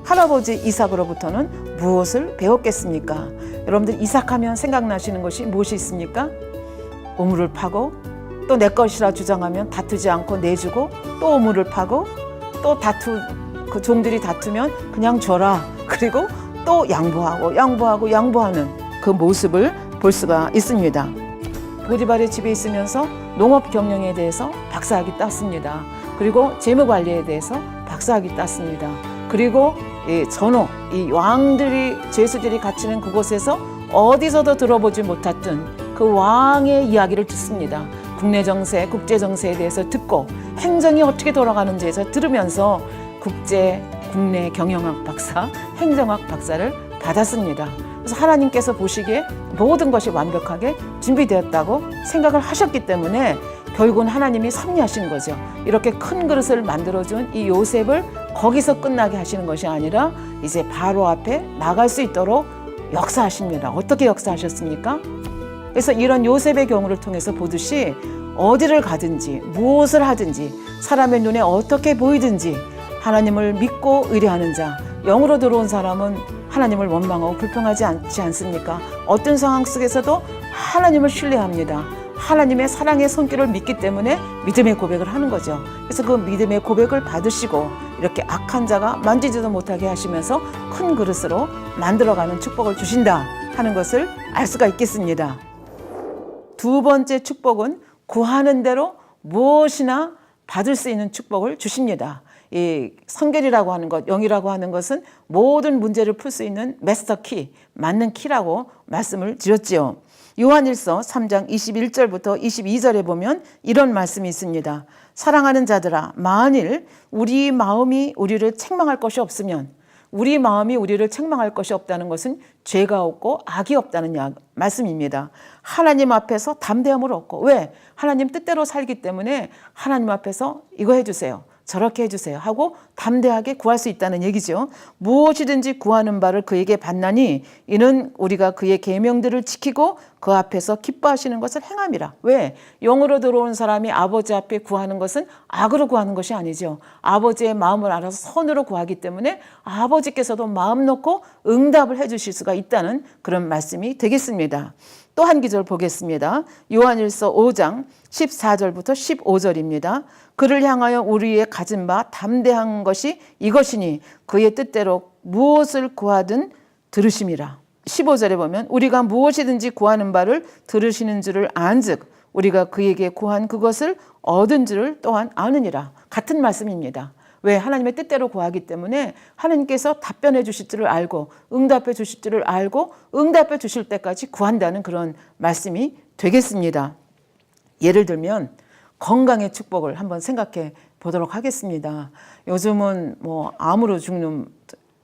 할아버지 이삭으로부터는 무엇을 배웠겠습니까? 여러분들 이삭하면 생각나시는 것이 무엇이 있습니까? 우물을 파고 또 내 것이라 주장하면 다투지 않고 내주고 또 우물을 파고 또 그 종들이 다투면 그냥 줘라. 그리고 또 양보하는 그 모습을 볼 수가 있습니다. 보디발의 집에 있으면서 농업 경영에 대해서 박사학위 땄습니다. 그리고 재무관리에 대해서 박사학위 땄습니다. 그리고 이 왕들이 죄수들이 갇히는 그곳에서 어디서도 들어보지 못했던 그 왕의 이야기를 듣습니다. 국내 정세, 국제 정세에 대해서 듣고 행정이 어떻게 돌아가는지에서 들으면서 국내 경영학 박사, 행정학 박사를 받았습니다. 그래서 하나님께서 보시기에 모든 것이 완벽하게 준비되었다고 생각을 하셨기 때문에 결국은 하나님이 섭리하신 거죠. 이렇게 큰 그릇을 만들어준 이 요셉을 거기서 끝나게 하시는 것이 아니라 이제 바로 앞에 나갈 수 있도록 역사하십니다. 어떻게 역사하셨습니까? 그래서 이런 요셉의 경우를 통해서 보듯이 어디를 가든지 무엇을 하든지 사람의 눈에 어떻게 보이든지 하나님을 믿고 의뢰하는 자, 영으로 들어온 사람은 하나님을 원망하고 불평하지 않지 않습니까? 어떤 상황 속에서도 하나님을 신뢰합니다. 하나님의 사랑의 손길을 믿기 때문에 믿음의 고백을 하는 거죠. 그래서 그 믿음의 고백을 받으시고 이렇게 악한 자가 만지지도 못하게 하시면서 큰 그릇으로 만들어가는 축복을 주신다 하는 것을 알 수가 있겠습니다. 두 번째 축복은 구하는 대로 무엇이나 받을 수 있는 축복을 주십니다. 이 성결이라고 하는 것, 영이라고 하는 것은 모든 문제를 풀 수 있는 마스터 키, 맞는 키라고 말씀을 드렸지요. 요한일서 3장 21절부터 22절에 보면 이런 말씀이 있습니다. 사랑하는 자들아, 만일 우리 마음이 우리를 책망할 것이 없으면, 우리 마음이 우리를 책망할 것이 없다는 것은 죄가 없고 악이 없다는 말씀입니다. 하나님 앞에서 담대함을 얻고, 왜? 하나님 뜻대로 살기 때문에 하나님 앞에서 이거 해주세요, 저렇게 해주세요 하고 담대하게 구할 수 있다는 얘기죠. 무엇이든지 구하는 바를 그에게 받나니 이는 우리가 그의 계명들을 지키고 그 앞에서 기뻐하시는 것을 행함이라. 왜? 영으로 들어온 사람이 아버지 앞에 구하는 것은 악으로 구하는 것이 아니죠. 아버지의 마음을 알아서 선으로 구하기 때문에 아버지께서도 마음 놓고 응답을 해주실 수가 있다는 그런 말씀이 되겠습니다. 또 한 기절 보겠습니다. 요한일서 5장 14절부터 15절입니다. 그를 향하여 우리의 가진 바 담대한 것이 이것이니 그의 뜻대로 무엇을 구하든 들으심이라. 15절에 보면 우리가 무엇이든지 구하는 바를 들으시는 줄을 안즉 우리가 그에게 구한 그것을 얻은 줄을 또한 아느니라. 같은 말씀입니다. 왜? 하나님의 뜻대로 구하기 때문에 하나님께서 답변해 주실 줄을 알고 응답해 주실 줄을 알고 응답해 주실 때까지 구한다는 그런 말씀이 되겠습니다. 예를 들면 건강의 축복을 한번 생각해 보도록 하겠습니다. 요즘은 뭐 암으로 죽는,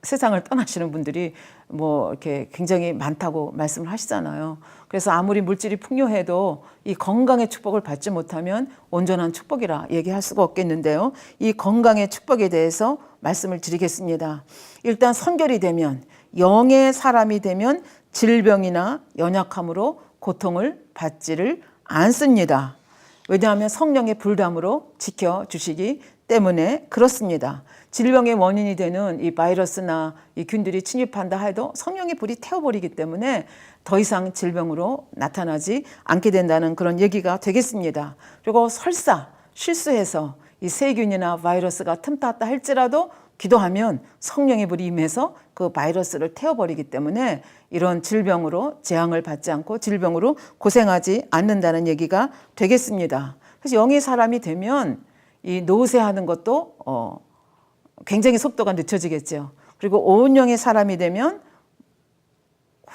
세상을 떠나시는 분들이 뭐 이렇게 굉장히 많다고 말씀을 하시잖아요. 그래서 아무리 물질이 풍요해도 이 건강의 축복을 받지 못하면 온전한 축복이라 얘기할 수가 없겠는데요. 이 건강의 축복에 대해서 말씀을 드리겠습니다. 일단 성결이 되면, 영의 사람이 되면 질병이나 연약함으로 고통을 받지를 않습니다. 왜냐하면 성령의 불담으로 지켜주시기 때문에 그렇습니다. 질병의 원인이 되는 이 바이러스나 이 균들이 침입한다 해도 성령의 불이 태워버리기 때문에 더 이상 질병으로 나타나지 않게 된다는 그런 얘기가 되겠습니다. 그리고 설사 실수해서 이 세균이나 바이러스가 틈탔다 할지라도 기도하면 성령의 불이 임해서 그 바이러스를 태워버리기 때문에 이런 질병으로 재앙을 받지 않고 질병으로 고생하지 않는다는 얘기가 되겠습니다. 그래서 영의 사람이 되면 이 노쇠하는 것도 굉장히 속도가 늦춰지겠죠. 그리고 온 영의 사람이 되면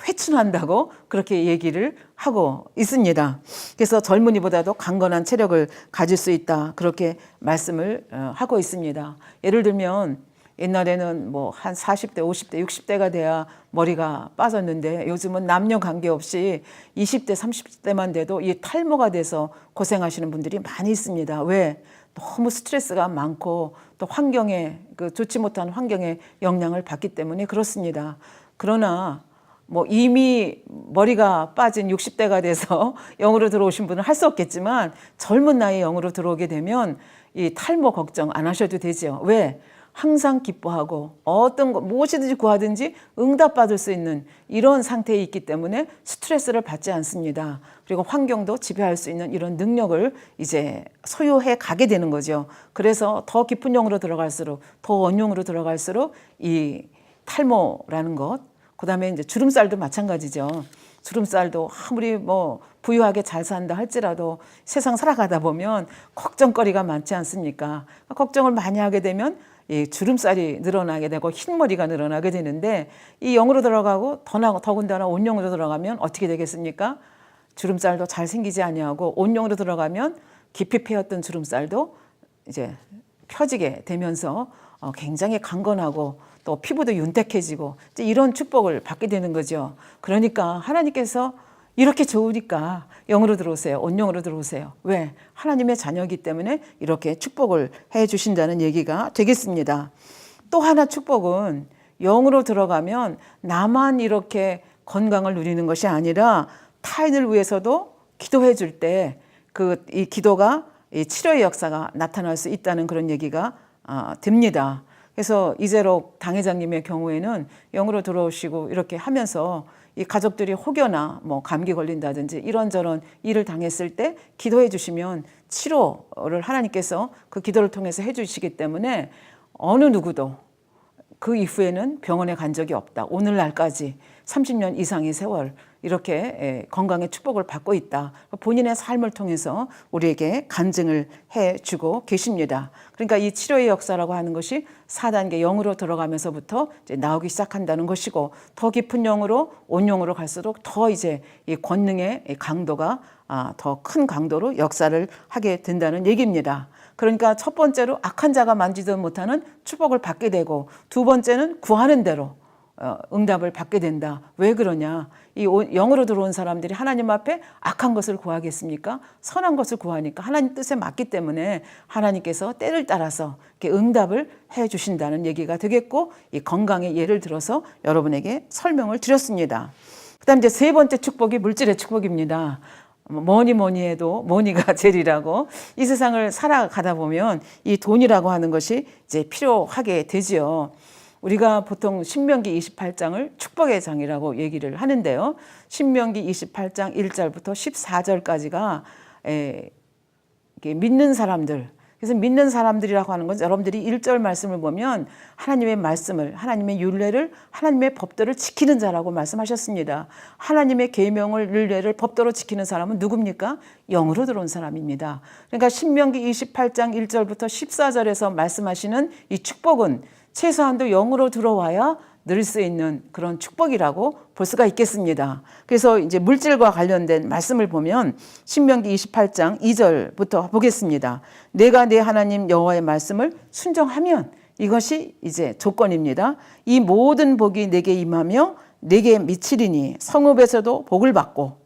회춘한다고 그렇게 얘기를 하고 있습니다. 그래서 젊은이보다도 강건한 체력을 가질 수 있다, 그렇게 말씀을 하고 있습니다. 예를 들면 옛날에는 뭐 한 40대, 50대, 60대가 돼야 머리가 빠졌는데 요즘은 남녀 관계없이 20대, 30대만 돼도 이 탈모가 돼서 고생하시는 분들이 많이 있습니다. 왜? 너무 스트레스가 많고 또 환경에, 그 좋지 못한 환경에 영향을 받기 때문에 그렇습니다. 그러나 뭐 이미 머리가 빠진 60대가 돼서 영으로 들어오신 분은 할 수 없겠지만 젊은 나이에 영으로 들어오게 되면 이 탈모 걱정 안 하셔도 되죠. 왜? 항상 기뻐하고 어떤 것 무엇이든지 구하든지 응답받을 수 있는 이런 상태에 있기 때문에 스트레스를 받지 않습니다. 그리고 환경도 지배할 수 있는 이런 능력을 이제 소유해 가게 되는 거죠. 그래서 더 깊은 영으로 들어갈수록, 더 원용으로 들어갈수록 이 탈모라는 것, 그다음에 이제 주름살도 마찬가지죠. 주름살도 아무리 뭐 부유하게 잘 산다 할지라도 세상 살아가다 보면 걱정거리가 많지 않습니까? 걱정을 많이 하게 되면 이 주름살이 늘어나게 되고 흰머리가 늘어나게 되는데, 이 영으로 들어가고 더군다나 온영으로 들어가면 어떻게 되겠습니까? 주름살도 잘 생기지 아니하고, 온영으로 들어가면 깊이 패였던 주름살도 이제 펴지게 되면서 굉장히 강건하고 또 피부도 윤택해지고 이제 이런 축복을 받게 되는 거죠. 그러니까 하나님께서 이렇게 좋으니까 영으로 들어오세요. 온영으로 들어오세요. 왜? 하나님의 자녀이기 때문에 이렇게 축복을 해 주신다는 얘기가 되겠습니다. 또 하나 축복은 영으로 들어가면 나만 이렇게 건강을 누리는 것이 아니라 타인을 위해서도 기도해 줄 때 이 기도가 이 치료의 역사가 나타날 수 있다는 그런 얘기가 됩니다. 그래서 이재록 당회장님의 경우에는 영으로 들어오시고 이렇게 하면서 이 가족들이 혹여나 뭐 감기 걸린다든지 이런저런 일을 당했을 때 기도해 주시면 치료를 하나님께서 그 기도를 통해서 해 주시기 때문에 어느 누구도 그 이후에는 병원에 간 적이 없다. 오늘날까지 30년 이상의 세월 이렇게 건강의 축복을 받고 있다. 본인의 삶을 통해서 우리에게 간증을 해주고 계십니다. 그러니까 이 치료의 역사라고 하는 것이 4단계 영으로 들어가면서부터 이제 나오기 시작한다는 것이고, 더 깊은 영으로 온영으로 갈수록 더 이제 이 권능의 강도가 더 큰 강도로 역사를 하게 된다는 얘기입니다. 그러니까 첫 번째로 악한 자가 만지도 못하는 축복을 받게 되고, 두 번째는 구하는 대로 응답을 받게 된다. 왜 그러냐? 이 영으로 들어온 사람들이 하나님 앞에 악한 것을 구하겠습니까? 선한 것을 구하니까 하나님 뜻에 맞기 때문에 하나님께서 때를 따라서 이렇게 응답을 해 주신다는 얘기가 되겠고, 이 건강의 예를 들어서 여러분에게 설명을 드렸습니다. 그다음 이제 세 번째 축복이 물질의 축복입니다. 뭐니 해도 머니가 제일이라고, 이 세상을 살아가다 보면 이 돈이라고 하는 것이 이제 필요하게 되지요. 우리가 보통 신명기 28장을 축복의 장이라고 얘기를 하는데요. 신명기 28장 1절부터 14절까지가 믿는 사람들, 그래서 믿는 사람들이라고 하는 건 여러분들이 1절 말씀을 보면 하나님의 말씀을, 하나님의 율례를, 하나님의 법도를 지키는 자라고 말씀하셨습니다. 하나님의 계명을, 율례를, 법도로 지키는 사람은 누굽니까? 영으로 들어온 사람입니다. 그러니까 신명기 28장 1절부터 14절에서 말씀하시는 이 축복은 최소한도 영으로 들어와야 누릴 수 있는 그런 축복이라고 볼 수가 있겠습니다. 그래서 이제 물질과 관련된 말씀을 보면 신명기 28장 2절부터 보겠습니다. 내가 내 하나님 여호와의 말씀을 순종하면, 이것이 이제 조건입니다. 이 모든 복이 내게 임하며 내게 미치리니 성읍에서도 복을 받고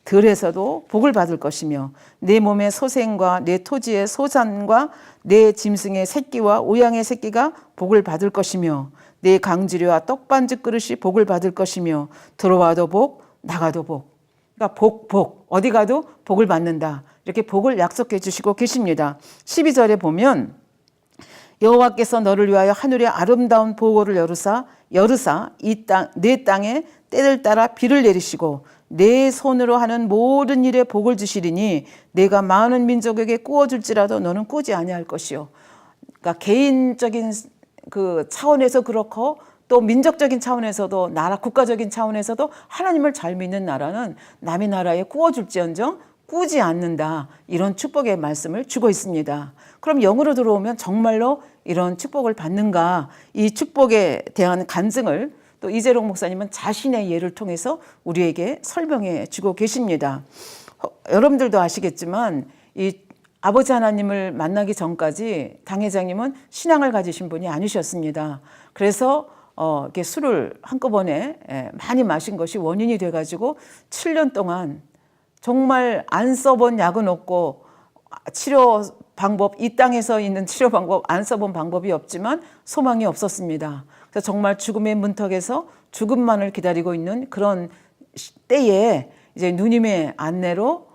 들에서도 복을 받을 것이며, 내 몸의 소생과 내 토지의 소산과 내 짐승의 새끼와 우양의 새끼가 복을 받을 것이며, 내 강주리와 떡반죽 그릇이 복을 받을 것이며, 들어와도 복, 나가도 복. 그러니까 복, 어디 가도 복을 받는다. 이렇게 복을 약속해 주시고 계십니다. 12절에 보면 여호와께서 너를 위하여 하늘의 아름다운 보고를 여르사 내 땅에 때를 따라 비를 내리시고 내 손으로 하는 모든 일에 복을 주시리니 내가 많은 민족에게 꾸어줄지라도 너는 꾸지 아니할 것이요. 그러니까 개인적인 그 차원에서 그렇고, 또 민족적인 차원에서도, 국가적인 차원에서도 하나님을 잘 믿는 나라는 남의 나라에 꾸어줄지언정 꾸지 않는다. 이런 축복의 말씀을 주고 있습니다. 그럼 영으로 들어오면 정말로 이런 축복을 받는가? 이 축복에 대한 간증을 또 이재록 목사님은 자신의 예를 통해서 우리에게 설명해 주고 계십니다. 여러분들도 아시겠지만 이 아버지 하나님을 만나기 전까지 당 회장님은 신앙을 가지신 분이 아니셨습니다. 그래서 이렇게 술을 한꺼번에 많이 마신 것이 원인이 돼가지고 7년 동안 정말 안 써본 약은 없고, 치료 방법, 이 땅에서 있는 치료 방법 안 써본 방법이 없지만 소망이 없었습니다. 그래서 정말 죽음의 문턱에서 죽음만을 기다리고 있는 그런 때에 이제 누님의 안내로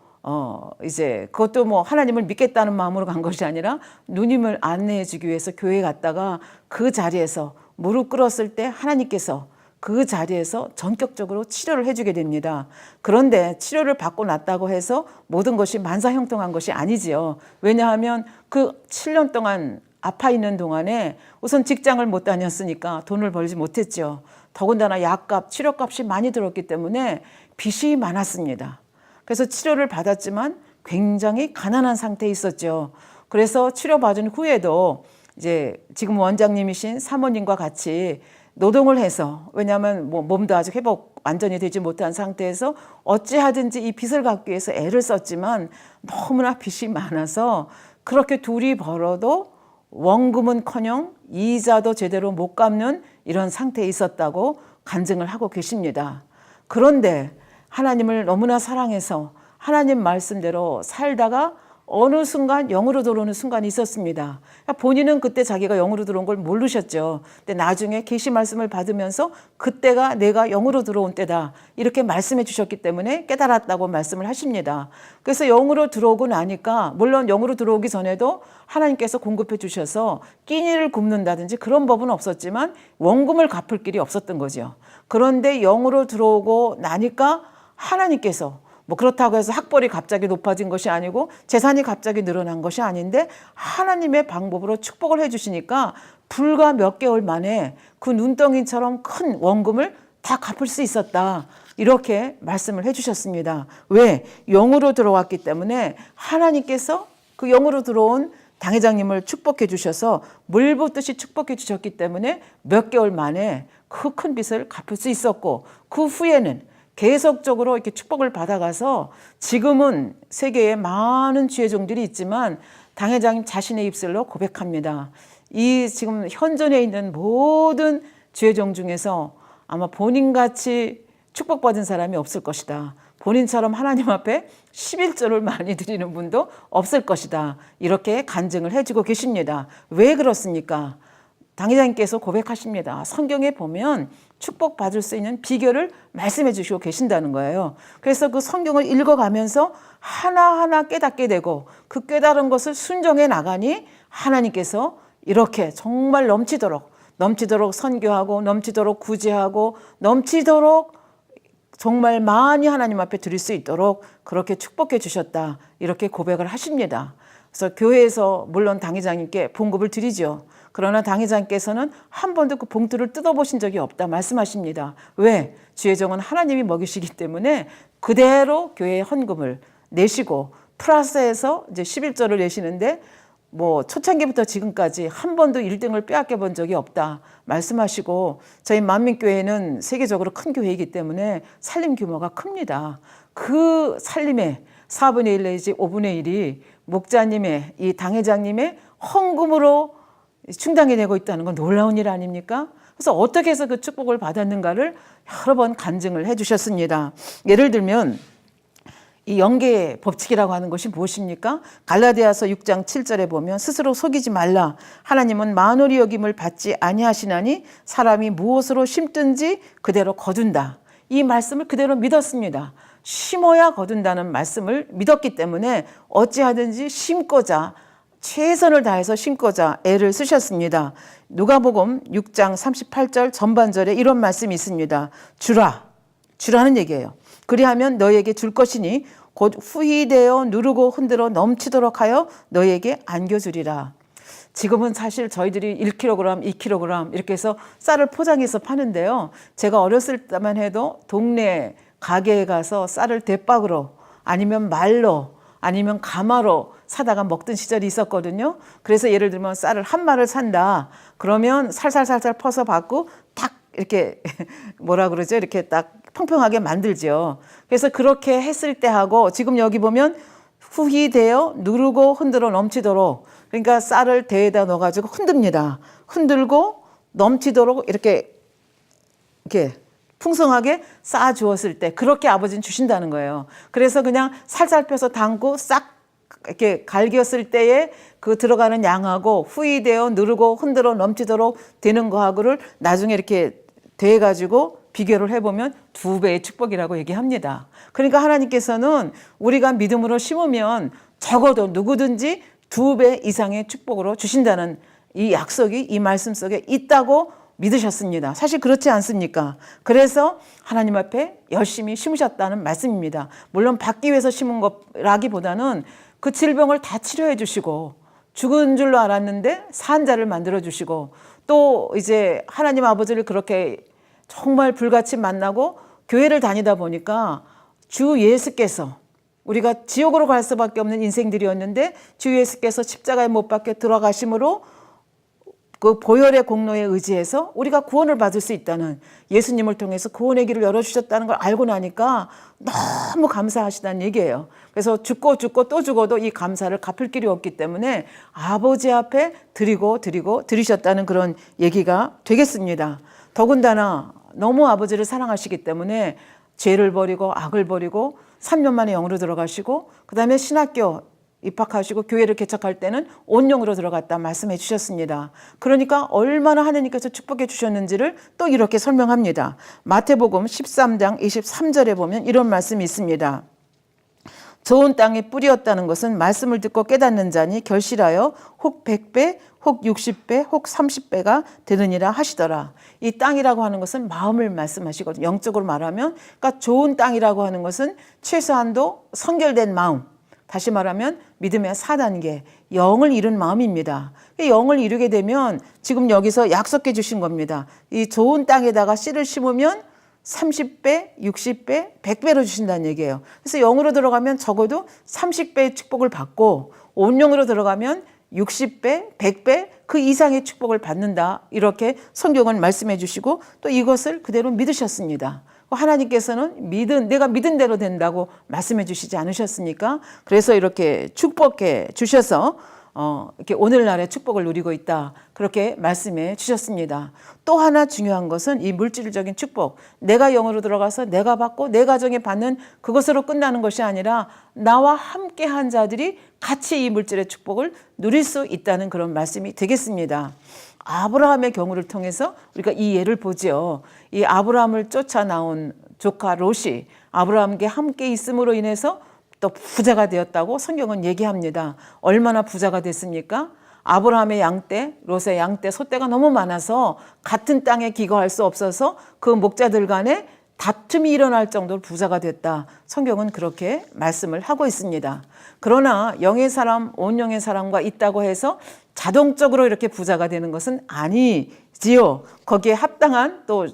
이제 그것도 뭐 하나님을 믿겠다는 마음으로 간 것이 아니라 누님을 안내해 주기 위해서 교회에 갔다가 그 자리에서 무릎 꿇었을 때 하나님께서 그 자리에서 전격적으로 치료를 해주게 됩니다. 그런데 치료를 받고 났다고 해서 모든 것이 만사형통한 것이 아니지요. 왜냐하면 그 7년 동안 아파 있는 동안에 우선 직장을 못 다녔으니까 돈을 벌지 못했죠. 더군다나 약값, 치료값이 많이 들었기 때문에 빚이 많았습니다. 그래서 치료를 받았지만 굉장히 가난한 상태에 있었죠. 그래서 치료받은 후에도 이제 지금 원장님이신 사모님과 같이 노동을 해서, 왜냐하면 뭐 몸도 아직 회복 완전히 되지 못한 상태에서 어찌하든지 이 빚을 갚기 위해서 애를 썼지만 너무나 빚이 많아서 그렇게 둘이 벌어도 원금은커녕 이자도 제대로 못 갚는 이런 상태에 있었다고 간증을 하고 계십니다. 그런데 하나님을 너무나 사랑해서 하나님 말씀대로 살다가 어느 순간 영으로 들어오는 순간이 있었습니다. 본인은 그때 자기가 영으로 들어온 걸 모르셨죠. 근데 나중에 계시 말씀을 받으면서 그때가 내가 영으로 들어온 때다 이렇게 말씀해 주셨기 때문에 깨달았다고 말씀을 하십니다. 그래서 영으로 들어오고 나니까 물론 영으로 들어오기 전에도 하나님께서 공급해 주셔서 끼니를 굽는다든지 그런 법은 없었지만 원금을 갚을 길이 없었던 거죠. 그런데 영으로 들어오고 나니까 하나님께서 뭐 그렇다고 해서 학벌이 갑자기 높아진 것이 아니고 재산이 갑자기 늘어난 것이 아닌데 하나님의 방법으로 축복을 해주시니까 불과 몇 개월 만에 그 눈덩이처럼 큰 원금을 다 갚을 수 있었다. 이렇게 말씀을 해주셨습니다. 왜? 영으로 들어왔기 때문에 하나님께서 그 영으로 들어온 당회장님을 축복해 주셔서 물 붓듯이 축복해 주셨기 때문에 몇 개월 만에 그 큰 빚을 갚을 수 있었고 그 후에는 계속적으로 이렇게 축복을 받아가서 지금은 세계에 많은 지혜종들이 있지만 당회장님 자신의 입술로 고백합니다. 이 지금 현존에 있는 모든 지혜종 중에서 아마 본인같이 축복받은 사람이 없을 것이다. 본인처럼 하나님 앞에 11조를 많이 드리는 분도 없을 것이다. 이렇게 간증을 해주고 계십니다. 왜 그렇습니까? 당회장님께서 고백하십니다. 성경에 보면 축복받을 수 있는 비결을 말씀해 주시고 계신다는 거예요. 그래서 그 성경을 읽어가면서 하나하나 깨닫게 되고 그 깨달은 것을 순종해 나가니 하나님께서 이렇게 정말 넘치도록 선교하고 넘치도록 구제하고 넘치도록 정말 많이 하나님 앞에 드릴 수 있도록 그렇게 축복해 주셨다. 이렇게 고백을 하십니다. 그래서 교회에서 물론 당회장님께 봉급을 드리죠. 그러나 당회장께서는 한 번도 그 봉투를 뜯어보신 적이 없다 말씀하십니다. 왜? 주의 종은 하나님이 먹이시기 때문에 그대로 교회의 헌금을 내시고 플러스해서 이제 11조를 내시는데 뭐 초창기부터 지금까지 한 번도 1등을 빼앗겨 본 적이 없다 말씀하시고 저희 만민교회는 세계적으로 큰 교회이기 때문에 살림 규모가 큽니다. 그 살림의 4분의 1 내지 5분의 1이 목자님의 이 당회장님의 헌금으로 충당해내고 있다는 건 놀라운 일 아닙니까? 그래서 어떻게 해서 그 축복을 받았는가를 여러 번 간증을 해주셨습니다. 예를 들면 이 영계의 법칙이라고 하는 것이 무엇입니까? 갈라디아서 6장 7절에 보면 스스로 속이지 말라. 하나님은 만홀히 여김을 받지 아니하시나니 사람이 무엇으로 심든지 그대로 거둔다. 이 말씀을 그대로 믿었습니다. 심어야 거둔다는 말씀을 믿었기 때문에 어찌하든지 심고자 최선을 다해서 심고자 애를 쓰셨습니다. 누가복음 6장 38절 전반절에 이런 말씀이 있습니다. 주라는 얘기예요. 그리하면 너희에게 줄 것이니 곧 후히되어 누르고 흔들어 넘치도록 하여 너희에게 안겨주리라. 지금은 사실 저희들이 1kg, 2kg 이렇게 해서 쌀을 포장해서 파는데요. 제가 어렸을 때만 해도 동네 가게에 가서 쌀을 대박으로 아니면 말로 아니면 가마로 사다가 먹던 시절이 있었거든요. 그래서 예를 들면 쌀을 한 마를 산다. 그러면 살살살살 퍼서 받고 딱 이렇게 뭐라 그러죠? 이렇게 딱 평평하게 만들죠. 그래서 그렇게 했을 때 하고 지금 여기 보면 후히되어 누르고 흔들어 넘치도록 그러니까 쌀을 대에다 넣어가지고 흔듭니다. 흔들고 넘치도록 이렇게 풍성하게 쌓아 주었을 때 그렇게 아버지는 주신다는 거예요. 그래서 그냥 살살 펴서 담고 싹 이렇게 갈겼을 때에 그 들어가는 양하고 후히되어 누르고 흔들어 넘치도록 되는 거하고를 나중에 이렇게 대가지고 비교를 해보면 2배의 축복이라고 얘기합니다. 그러니까 하나님께서는 우리가 믿음으로 심으면 적어도 누구든지 2배 이상의 축복으로 주신다는 이 약속이 이 말씀 속에 있다고 믿으셨습니다. 사실 그렇지 않습니까? 그래서 하나님 앞에 열심히 심으셨다는 말씀입니다. 물론 받기 위해서 심은 거라기보다는 그 질병을 다 치료해 주시고 죽은 줄로 알았는데 산 자를 만들어 주시고 또 이제 하나님 아버지를 그렇게 정말 불같이 만나고 교회를 다니다 보니까 주 예수께서 우리가 지옥으로 갈 수밖에 없는 인생들이었는데 주 예수께서 십자가에 못 박혀 들어가심으로 그 보혈의 공로에 의지해서 우리가 구원을 받을 수 있다는 예수님을 통해서 구원의 길을 열어주셨다는 걸 알고 나니까 너무 감사하시다는 얘기예요. 그래서 죽고 또 죽어도 이 감사를 갚을 길이 없기 때문에 아버지 앞에 드리셨다는 그런 얘기가 되겠습니다. 더군다나 너무 아버지를 사랑하시기 때문에 죄를 버리고 악을 버리고 3년 만에 영으로 들어가시고 그 다음에 신학교 입학하시고 교회를 개척할 때는 온영으로 들어갔다 말씀해 주셨습니다. 그러니까 얼마나 하나님께서 축복해 주셨는지를 또 이렇게 설명합니다. 마태복음 13장 23절에 보면 이런 말씀이 있습니다. 좋은 땅에 뿌리였다는 것은 말씀을 듣고 깨닫는 자니 결실하여 혹 100배, 혹 60배, 혹 30배가 되느니라 하시더라. 이 땅이라고 하는 것은 마음을 말씀하시거든요. 영적으로 말하면 그러니까 좋은 땅이라고 하는 것은 최소한도 성결된 마음, 다시 말하면 믿음의 4단계, 영을 이룬 마음입니다. 영을 이루게 되면 지금 여기서 약속해 주신 겁니다. 이 좋은 땅에다가 씨를 심으면 30배, 60배, 100배로 주신다는 얘기예요. 그래서 영으로 들어가면 적어도 30배의 축복을 받고 온영으로 들어가면 60배, 100배 그 이상의 축복을 받는다. 이렇게 성경은 말씀해 주시고 또 이것을 그대로 믿으셨습니다. 하나님께서는 내가 믿은 대로 된다고 말씀해 주시지 않으셨습니까? 그래서 이렇게 축복해 주셔서 이렇게 오늘날의 축복을 누리고 있다. 그렇게 말씀해 주셨습니다. 또 하나 중요한 것은 이 물질적인 축복. 내가 영으로 들어가서 내가 받고 내 가정이 받는 그것으로 끝나는 것이 아니라 나와 함께 한 자들이 같이 이 물질의 축복을 누릴 수 있다는 그런 말씀이 되겠습니다. 아브라함의 경우를 통해서 우리가 이 예를 보죠. 이 아브라함을 쫓아 나온 조카 롯이 아브라함께 함께 있음으로 인해서 또 부자가 되었다고 성경은 얘기합니다. 얼마나 부자가 됐습니까? 아브라함의 양떼, 롯의 양떼, 소떼가 너무 많아서 같은 땅에 기거할 수 없어서 그 목자들 간에 다툼이 일어날 정도로 부자가 됐다. 성경은 그렇게 말씀을 하고 있습니다. 그러나 영의 사람, 온영의 사람과 있다고 해서 자동적으로 이렇게 부자가 되는 것은 아니지요. 거기에 합당한 또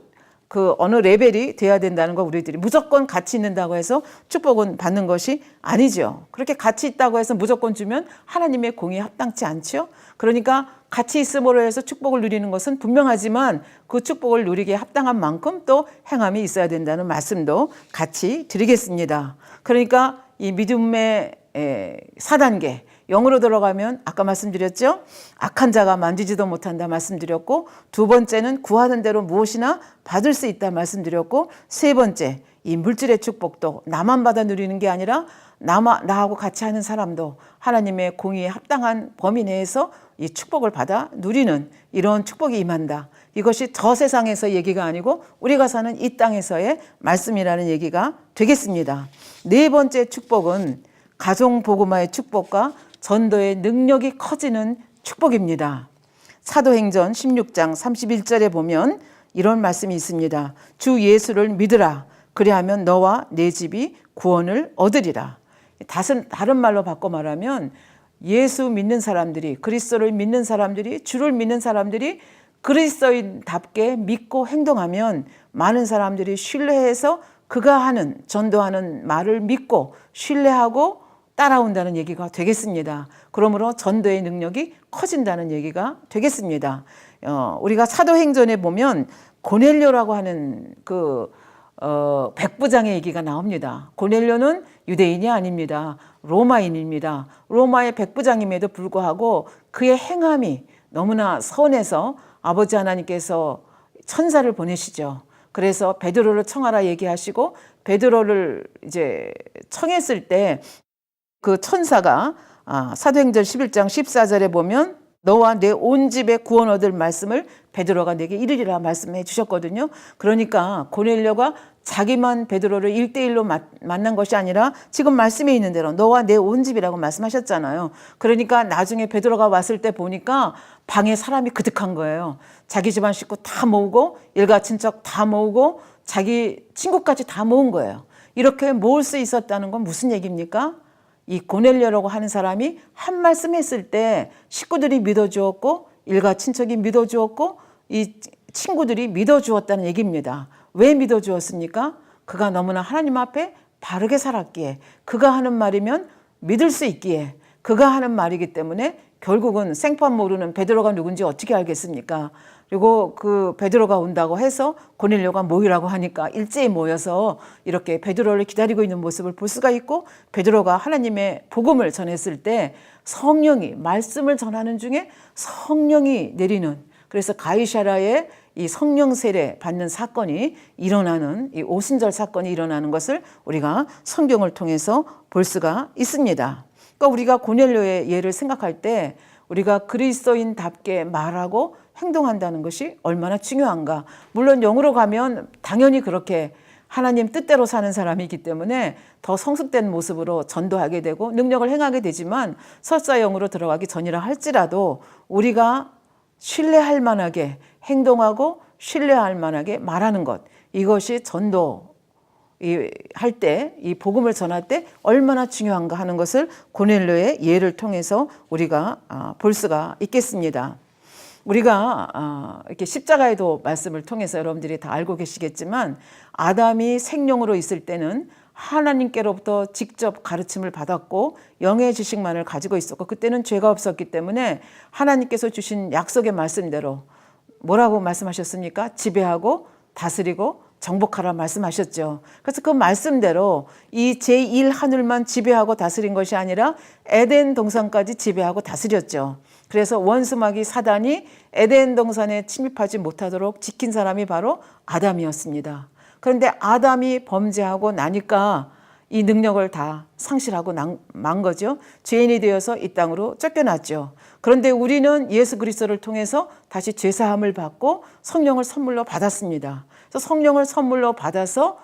그 어느 레벨이 돼야 된다는 거 우리들이 무조건 같이 있는다고 해서 축복은 받는 것이 아니죠. 그렇게 같이 있다고 해서 무조건 주면 하나님의 공에 합당치 않죠. 그러니까 같이 있음으로 해서 축복을 누리는 것은 분명하지만 그 축복을 누리기에 합당한 만큼 또 행함이 있어야 된다는 말씀도 같이 드리겠습니다. 그러니까 이 믿음의 4단계 영으로 들어가면 아까 말씀드렸죠. 악한 자가 만지지도 못한다 말씀드렸고 두 번째는 구하는 대로 무엇이나 받을 수 있다 말씀드렸고 세 번째 이 물질의 축복도 나만 받아 누리는 게 아니라 나하고 같이 하는 사람도 하나님의 공의에 합당한 범위 내에서 이 축복을 받아 누리는 이런 축복이 임한다. 이것이 저 세상에서 얘기가 아니고 우리가 사는 이 땅에서의 말씀이라는 얘기가 되겠습니다. 네 번째 축복은 가정복음화의 축복과 전도의 능력이 커지는 축복입니다. 사도행전 16장 31절에 보면 이런 말씀이 있습니다. 주 예수를 믿으라. 그리하면 너와 내 집이 구원을 얻으리라. 다른 말로 바꿔 말하면 예수 믿는 사람들이, 그리스도를 믿는 사람들이, 주를 믿는 사람들이 그리스도인답게 믿고 행동하면 많은 사람들이 신뢰해서 그가 하는 전도하는 말을 믿고 신뢰하고 따라온다는 얘기가 되겠습니다. 그러므로 전도의 능력이 커진다는 얘기가 되겠습니다. 우리가 사도행전에 보면 고넬료라고 하는 백부장의 얘기가 나옵니다. 고넬료는 유대인이 아닙니다. 로마인입니다. 로마의 백부장임에도 불구하고 그의 행함이 너무나 선해서 아버지 하나님께서 천사를 보내시죠. 그래서 베드로를 청하라 얘기하시고 베드로를 이제 청했을 때 그 천사가 사도행전 11장 14절에 보면 너와 내 온 집에 구원 얻을 말씀을 베드로가 내게 이르리라 말씀해 주셨거든요. 그러니까 고넬료가 자기만 베드로를 1대1로 만난 것이 아니라 지금 말씀에 있는 대로 너와 내 온 집이라고 말씀하셨잖아요. 그러니까 나중에 베드로가 왔을 때 보니까 방에 사람이 그득한 거예요. 자기 집안 식구 다 모으고 일가 친척 다 모으고 자기 친구까지 다 모은 거예요. 이렇게 모을 수 있었다는 건 무슨 얘기입니까? 이 고넬료라고 하는 사람이 한 말씀 했을 때 식구들이 믿어주었고 일가 친척이 믿어주었고 이 친구들이 믿어주었다는 얘기입니다. 왜 믿어주었습니까? 그가 너무나 하나님 앞에 바르게 살았기에, 그가 하는 말이면 믿을 수 있기에, 그가 하는 말이기 때문에 결국은 생판 모르는 베드로가 누군지 어떻게 알겠습니까? 그리고 그 베드로가 온다고 해서 고넬료가 모이라고 하니까 일제히 모여서 이렇게 베드로를 기다리고 있는 모습을 볼 수가 있고, 베드로가 하나님의 복음을 전했을 때 성령이, 말씀을 전하는 중에 성령이 내리는, 그래서 가이사랴에 이 성령 세례 받는 사건이 일어나는, 이 오순절 사건이 일어나는 것을 우리가 성경을 통해서 볼 수가 있습니다. 그러니까 우리가 고넬료의 예를 생각할 때 우리가 그리스도인답게 말하고 행동한다는 것이 얼마나 중요한가. 물론 영으로 가면 당연히 그렇게 하나님 뜻대로 사는 사람이기 때문에 더 성숙된 모습으로 전도하게 되고 능력을 행하게 되지만, 설사 영으로 들어가기 전이라 할지라도 우리가 신뢰할 만하게 행동하고 신뢰할 만하게 말하는 것, 이것이 전도 할 때, 이 복음을 전할 때 얼마나 중요한가 하는 것을 고넬료의 예를 통해서 우리가 볼 수가 있겠습니다. 우리가 이렇게 십자가에도 말씀을 통해서 여러분들이 다 알고 계시겠지만, 아담이 생령으로 있을 때는 하나님께로부터 직접 가르침을 받았고 영의 지식만을 가지고 있었고, 그때는 죄가 없었기 때문에 하나님께서 주신 약속의 말씀대로 뭐라고 말씀하셨습니까? 지배하고 다스리고 정복하라 말씀하셨죠. 그래서 그 말씀대로 이 제1 하늘만 지배하고 다스린 것이 아니라 에덴 동산까지 지배하고 다스렸죠. 그래서 원수마귀 사단이 에덴 동산에 침입하지 못하도록 지킨 사람이 바로 아담이었습니다. 그런데 아담이 범죄하고 나니까 이 능력을 다 상실하고 만 거죠. 죄인이 되어서 이 땅으로 쫓겨났죠. 그런데 우리는 예수 그리스도를 통해서 다시 죄사함을 받고 성령을 선물로 받았습니다. 그래서 성령을 선물로 받아서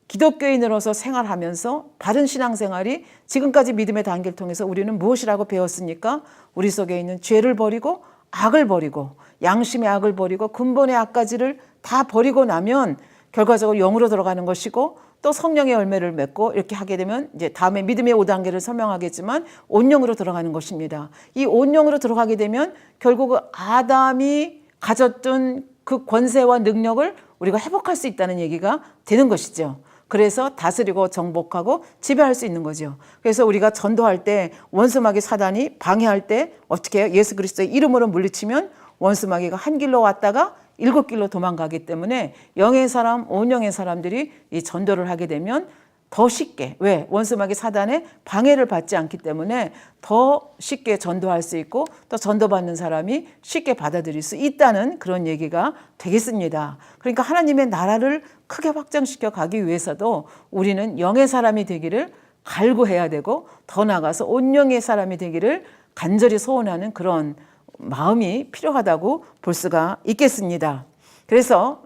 기독교인으로서 생활하면서 바른 신앙생활이 지금까지 믿음의 단계를 통해서 우리는 무엇이라고 배웠습니까? 우리 속에 있는 죄를 버리고 악을 버리고 양심의 악을 버리고 근본의 악까지를 다 버리고 나면 결과적으로 영으로 들어가는 것이고, 또 성령의 열매를 맺고 이렇게 하게 되면 이제 다음에 믿음의 5단계를 설명하겠지만 온영으로 들어가는 것입니다. 이 온영으로 들어가게 되면 결국 아담이 가졌던 그 권세와 능력을 우리가 회복할 수 있다는 얘기가 되는 것이죠. 그래서 다스리고 정복하고 지배할 수 있는 거죠. 그래서 우리가 전도할 때 원수마귀 사단이 방해할 때 어떻게 해요? 예수 그리스도의 이름으로 물리치면 원수마귀가 한 길로 왔다가 7길로 도망가기 때문에 영의 사람, 온영의 사람들이 이 전도를 하게 되면 더 쉽게, 왜? 원수마귀 사단의 방해를 받지 않기 때문에 더 쉽게 전도할 수 있고, 또 전도받는 사람이 쉽게 받아들일 수 있다는 그런 얘기가 되겠습니다. 그러니까 하나님의 나라를 크게 확장시켜 가기 위해서도 우리는 영의 사람이 되기를 갈구해야 되고, 더 나아가서 온영의 사람이 되기를 간절히 소원하는 그런 마음이 필요하다고 볼 수가 있겠습니다. 그래서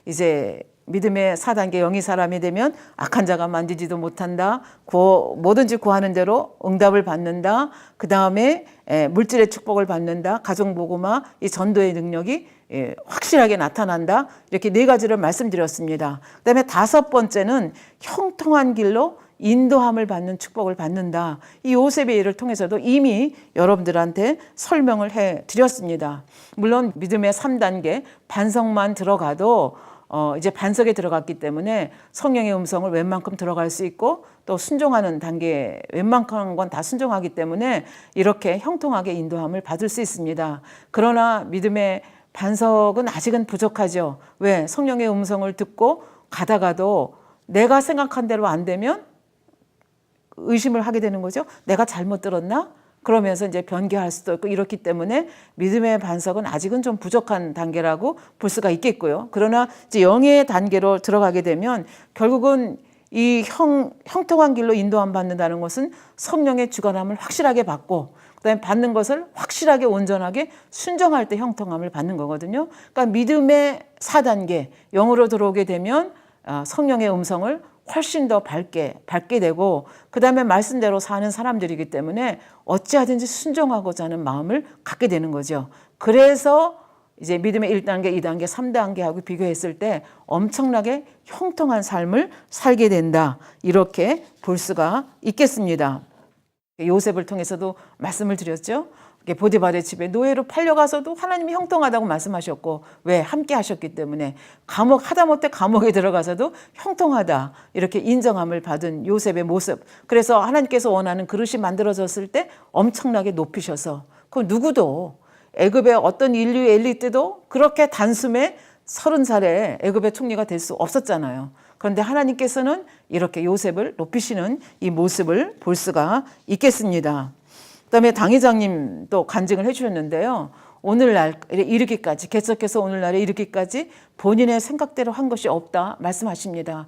이제 믿음의 4단계 영의 사람이 되면 악한 자가 만지지도 못한다. 뭐든지 구하는 대로 응답을 받는다. 그 다음에 물질의 축복을 받는다. 가정복음화, 이 전도의 능력이 확실하게 나타난다. 이렇게 4가지를 말씀드렸습니다. 그 다음에 5번째는 형통한 길로 인도함을 받는 축복을 받는다. 이 요셉의 예를 통해서도 이미 여러분들한테 설명을 해드렸습니다. 물론 믿음의 3단계 반석만 들어가도 이제 반석에 들어갔기 때문에 성령의 음성을 웬만큼 들어갈 수 있고, 또 순종하는 단계 웬만한 건 다 순종하기 때문에 이렇게 형통하게 인도함을 받을 수 있습니다. 그러나 믿음의 반석은 아직은 부족하죠. 왜? 성령의 음성을 듣고 가다가도 내가 생각한 대로 안 되면 의심을 하게 되는 거죠. 내가 잘못 들었나? 그러면서 이제 변개할 수도 있고, 이렇기 때문에 믿음의 반석은 아직은 좀 부족한 단계라고 볼 수가 있겠고요. 그러나 이제 영의 단계로 들어가게 되면 결국은 이 형통한 길로 인도함 받는다는 것은 성령의 주관함을 확실하게 받고, 그다음에 받는 것을 확실하게 온전하게 순종할 때 형통함을 받는 거거든요. 그러니까 믿음의 4단계, 영으로 들어오게 되면 성령의 음성을 훨씬 더 밝게 되고, 그다음에 말씀대로 사는 사람들이기 때문에 어찌하든지 순종하고자 하는 마음을 갖게 되는 거죠. 그래서 이제 믿음의 1단계, 2단계, 3단계하고 비교했을 때 엄청나게 형통한 삶을 살게 된다. 이렇게 볼 수가 있겠습니다. 요셉을 통해서도 말씀을 드렸죠. 보디발의 집에 노예로 팔려가서도 하나님이 형통하다고 말씀하셨고, 왜? 함께 하셨기 때문에. 하다못해 감옥에 들어가서도 형통하다, 이렇게 인정함을 받은 요셉의 모습. 그래서 하나님께서 원하는 그릇이 만들어졌을 때 엄청나게 높이셔서, 그 누구도 애굽의 어떤 인류 엘리트도 그렇게 단숨에 30살에 애굽의 총리가 될 수 없었잖아요. 그런데 하나님께서는 이렇게 요셉을 높이시는 이 모습을 볼 수가 있겠습니다. 그다음에 당 회장님도 간증을 해주셨는데요. 오늘날에 이르기까지, 개척해서 오늘날에 이르기까지 본인의 생각대로 한 것이 없다 말씀하십니다.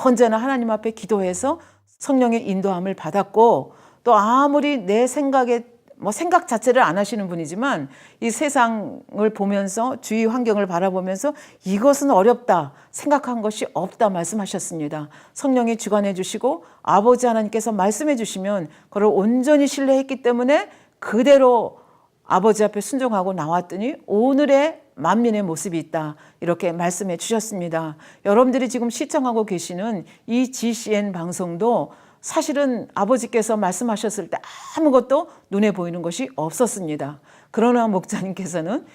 언제나 하나님 앞에 기도해서 성령의 인도함을 받았고, 또 아무리 내 생각에 생각 자체를 안 하시는 분이지만 이 세상을 보면서, 주위 환경을 바라보면서 이것은 어렵다 생각한 것이 없다 말씀하셨습니다. 성령이 주관해 주시고 아버지 하나님께서 말씀해 주시면 그걸 온전히 신뢰했기 때문에 그대로 아버지 앞에 순종하고 나왔더니 오늘의 만민의 모습이 있다, 이렇게 말씀해 주셨습니다. 여러분들이 지금 시청하고 계시는 이 GCN 방송도 사실은 아버지께서 말씀하셨을 때 아무것도 눈에 보이는 것이 없었습니다. 그러나 목자님께서는,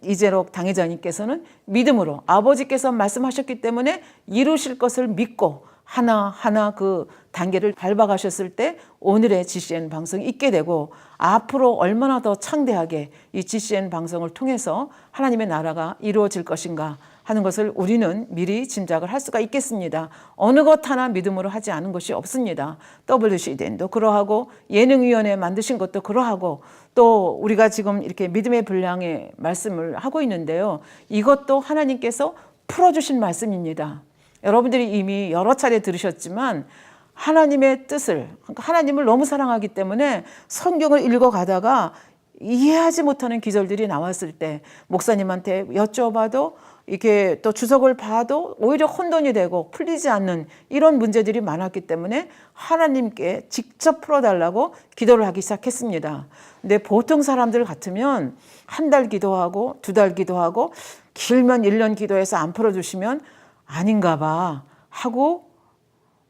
이재록 당회장님께서는 믿음으로 아버지께서 말씀하셨기 때문에 이루실 것을 믿고 하나하나 그 단계를 밟아가셨을 때 오늘의 GCN 방송이 있게 되고, 앞으로 얼마나 더 창대하게 이 GCN 방송을 통해서 하나님의 나라가 이루어질 것인가 하는 것을 우리는 미리 짐작을 할 수가 있겠습니다. 어느 것 하나 믿음으로 하지 않은 것이 없습니다. WCDN도 그러하고, 예능위원회 만드신 것도 그러하고, 또 우리가 지금 이렇게 믿음의 분량의 말씀을 하고 있는데요. 이것도 하나님께서 풀어주신 말씀입니다. 여러분들이 이미 여러 차례 들으셨지만 하나님의 뜻을, 하나님을 너무 사랑하기 때문에 성경을 읽어가다가 이해하지 못하는 기절들이 나왔을 때 목사님한테 여쭤봐도, 이게 또 주석을 봐도 오히려 혼돈이 되고 풀리지 않는 이런 문제들이 많았기 때문에 하나님께 직접 풀어달라고 기도를 하기 시작했습니다. 근데 보통 사람들 같으면 한 달 기도하고 2달 기도하고 길면 1년 기도해서 안 풀어주시면 아닌가 봐 하고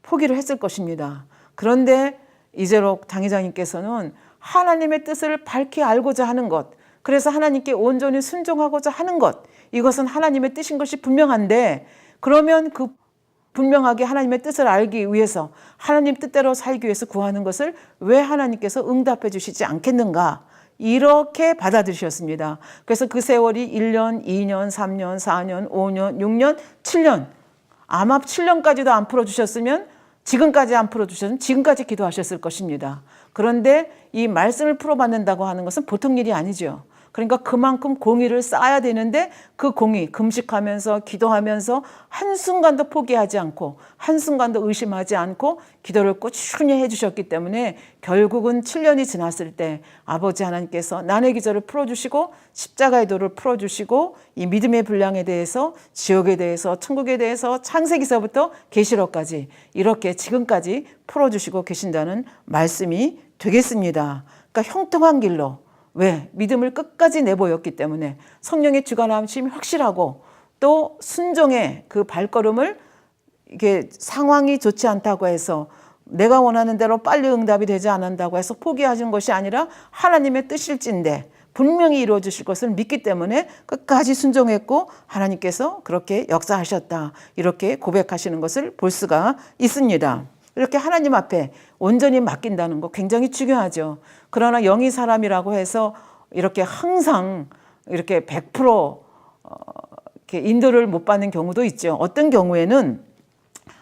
포기를 했을 것입니다. 그런데 이재록 당회장님께서는 하나님의 뜻을 밝히 알고자 하는 것, 그래서 하나님께 온전히 순종하고자 하는 것, 이것은 하나님의 뜻인 것이 분명한데, 그러면 그 분명하게 하나님의 뜻을 알기 위해서, 하나님 뜻대로 살기 위해서 구하는 것을 왜 하나님께서 응답해 주시지 않겠는가, 이렇게 받아들이셨습니다. 그래서 그 세월이 1년, 2년, 3년, 4년, 5년, 6년, 7년, 아마 7년까지도 안 풀어주셨으면, 지금까지 안 풀어주셨으면 지금까지 기도하셨을 것입니다. 그런데 이 말씀을 풀어받는다고 하는 것은 보통 일이 아니죠. 그러니까 그만큼 공의를 쌓아야 되는데, 그 공의, 금식하면서 기도하면서 한순간도 포기하지 않고 한순간도 의심하지 않고 기도를 꾸준히 해주셨기 때문에 결국은 7년이 지났을 때 아버지 하나님께서 난의 기절을 풀어주시고 십자가의 도를 풀어주시고, 이 믿음의 분량에 대해서, 지옥에 대해서, 천국에 대해서 창세기서부터 계시록까지 이렇게 지금까지 풀어주시고 계신다는 말씀이 되겠습니다. 그러니까 형통한 길로, 왜? 믿음을 끝까지 내보였기 때문에, 성령의 주관하심이 확실하고, 또 순종의 그 발걸음을, 이게 상황이 좋지 않다고 해서, 내가 원하는 대로 빨리 응답이 되지 않는다고 해서 포기하신 것이 아니라 하나님의 뜻일진데 분명히 이루어 주실 것을 믿기 때문에 끝까지 순종했고, 하나님께서 그렇게 역사하셨다, 이렇게 고백하시는 것을 볼 수가 있습니다. 이렇게 하나님 앞에 온전히 맡긴다는 거 굉장히 중요하죠. 그러나 영이 사람이라고 해서 이렇게 항상 이렇게 100% 이렇게 인도를 못 받는 경우도 있죠. 어떤 경우에는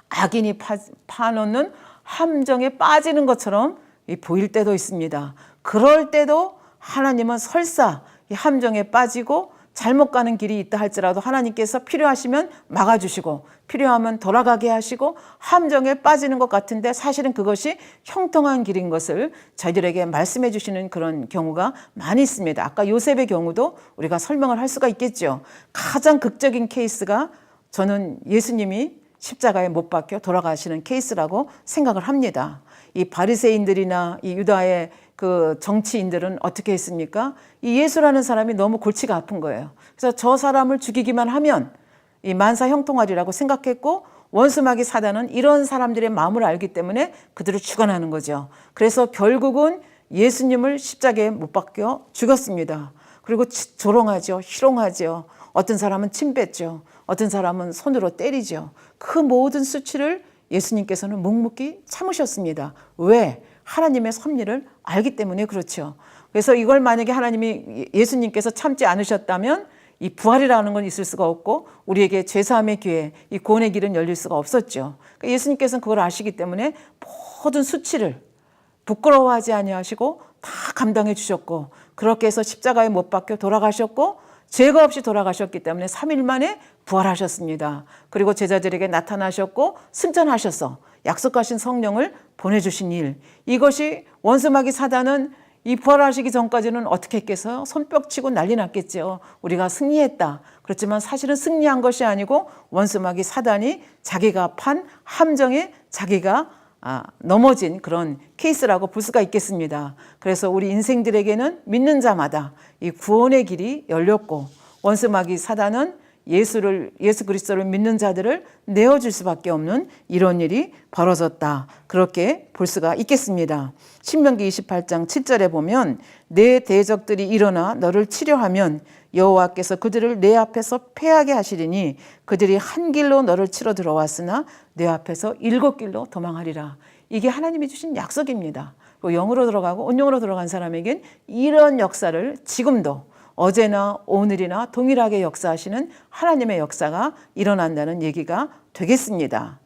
악인이 파놓는 함정에 빠지는 것처럼 보일 때도 있습니다. 그럴 때도 하나님은 설사 이 함정에 빠지고 잘못 가는 길이 있다 할지라도 하나님께서 필요하시면 막아주시고 필요하면 돌아가게 하시고 함정에 빠지는 것 같은데 사실은 그것이 형통한 길인 것을 저희들에게 말씀해 주시는 그런 경우가 많이 있습니다. 아까 요셉의 경우도 우리가 설명을 할 수가 있겠죠. 가장 극적인 케이스가 저는 예수님이 십자가에 못 박혀 돌아가시는 케이스라고 생각을 합니다. 이 바리새인들이나 이 유다의 그 정치인들은 어떻게 했습니까? 이 예수라는 사람이 너무 골치가 아픈 거예요. 그래서 저 사람을 죽이기만 하면 이 만사 형통하리라고 생각했고 원수마귀 사단은 이런 사람들의 마음을 알기 때문에 그들을 주관하는 거죠. 그래서 결국은 예수님을 십자가에 못 박혀 죽였습니다. 그리고 조롱하죠. 희롱하죠. 어떤 사람은 침 뱉죠. 어떤 사람은 손으로 때리죠. 그 모든 수치를 예수님께서는 묵묵히 참으셨습니다. 왜? 하나님의 섭리를 알기 때문에 그렇죠. 그래서 이걸 만약에 예수님께서 참지 않으셨다면 이 부활이라는 건 있을 수가 없고 우리에게 죄사함의 기회, 이 구원의 길은 열릴 수가 없었죠. 그러니까 예수님께서는 그걸 아시기 때문에 모든 수치를 부끄러워하지 아니하시고 다 감당해 주셨고 그렇게 해서 십자가에 못 박혀 돌아가셨고 죄가 없이 돌아가셨기 때문에 3일 만에 부활하셨습니다. 그리고 제자들에게 나타나셨고 승천하셔서 약속하신 성령을 보내주신 일, 이것이 원수마귀 사단은 이 부활하시기 전까지는 어떻게 했겠어요? 손뼉치고 난리 났겠죠. 우리가 승리했다. 그렇지만 사실은 승리한 것이 아니고 원수마귀 사단이 자기가 판 함정에 자기가 넘어진 그런 케이스라고 볼 수가 있겠습니다. 그래서 우리 인생들에게는 믿는 자마다 이 구원의 길이 열렸고 원수마귀 사단은 예수 그리스도를 믿는 자들을 내어줄 수밖에 없는 이런 일이 벌어졌다. 그렇게 볼 수가 있겠습니다. 신명기 28장 7절에 보면 내 대적들이 일어나 너를 치려하면 여호와께서 그들을 내 앞에서 패하게 하시리니 그들이 한 길로 너를 치러 들어왔으나 내 앞에서 7길로 도망하리라. 이게 하나님이 주신 약속입니다. 영으로 들어가고 온영으로 들어간 사람에겐 이런 역사를 지금도 어제나 오늘이나 동일하게 역사하시는 하나님의 역사가 일어난다는 얘기가 되겠습니다.